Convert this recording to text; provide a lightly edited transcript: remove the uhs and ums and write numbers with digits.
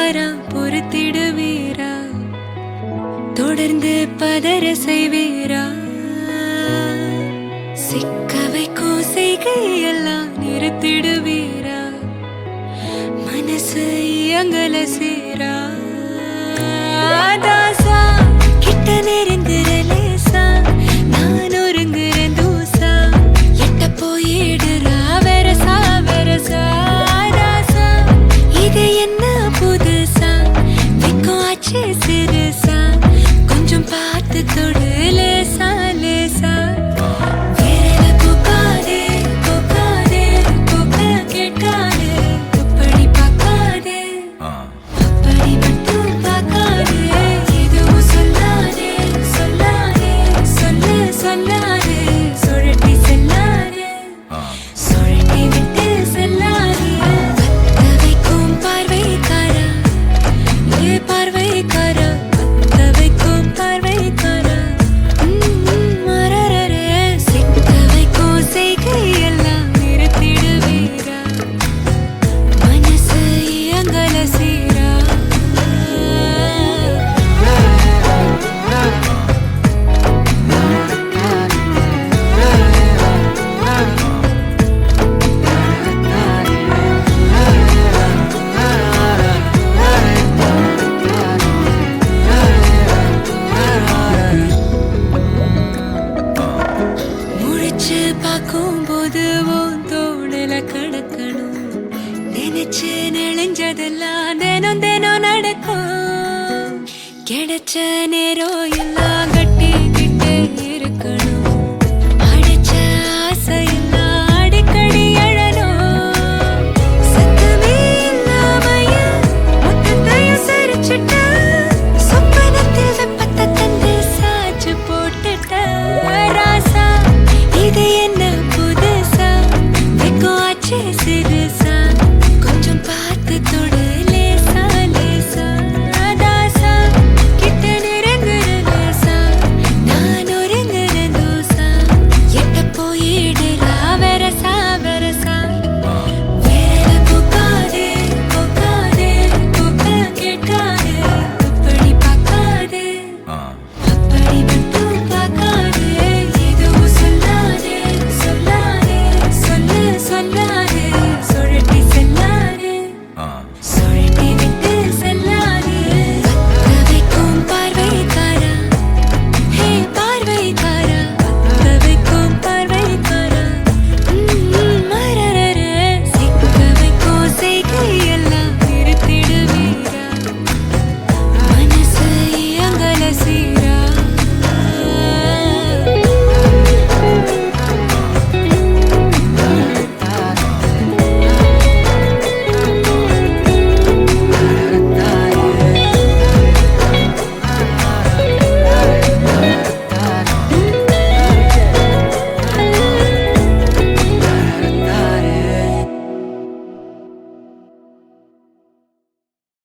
வாரா பொறுத்திடுவீரா தொடர்ந்து பதற செய்வீரா சிக்க வைக்கும் செய்கையெல்லாம் நிறுத்திடுவீரா மனசு இயங்கல சீரா தாசா கிட்ட நெருங்குறலேசா நான் ஒருங்குறேன் தூசா எட்ட போயிடுறா வெரசா வெரசா தாசா இது என்ன புதுசா வெக்கம் ஆச்சு சிறுசா கொஞ்சம் பார்த்து தொடு லேசா லேசா விரல போக்காதே போக்காதே போக்க கேட்காதே அப்படி பார்க்காதே அப்படி மட்டும் பார்க்காதே எதுவும் சொல்லாதே சொல்லாதே சொல்லு சொல்லாதே சுழட்டி செல்லாதே சுழட்டி விட்டு செல்லாதே பத்த வைக்கும் பார்வைக்காரா ஏ பார்வைக்காரா பத்த வைக்கும் பார்வைக்காரா மரரரே சிக்க வைக்கும் செய்கையெல்லாம் நிறுத்திடுவீரா மனசு இயங்கல சீரா முழிச்சு பார்க்கும்போது உன் தோடல கடக்கணும் நினைச்சு நெளிஞ்சதெல்லாம் தினம் தினம் நடக்கும் கிடைச்ச நேரம் எல்லாம்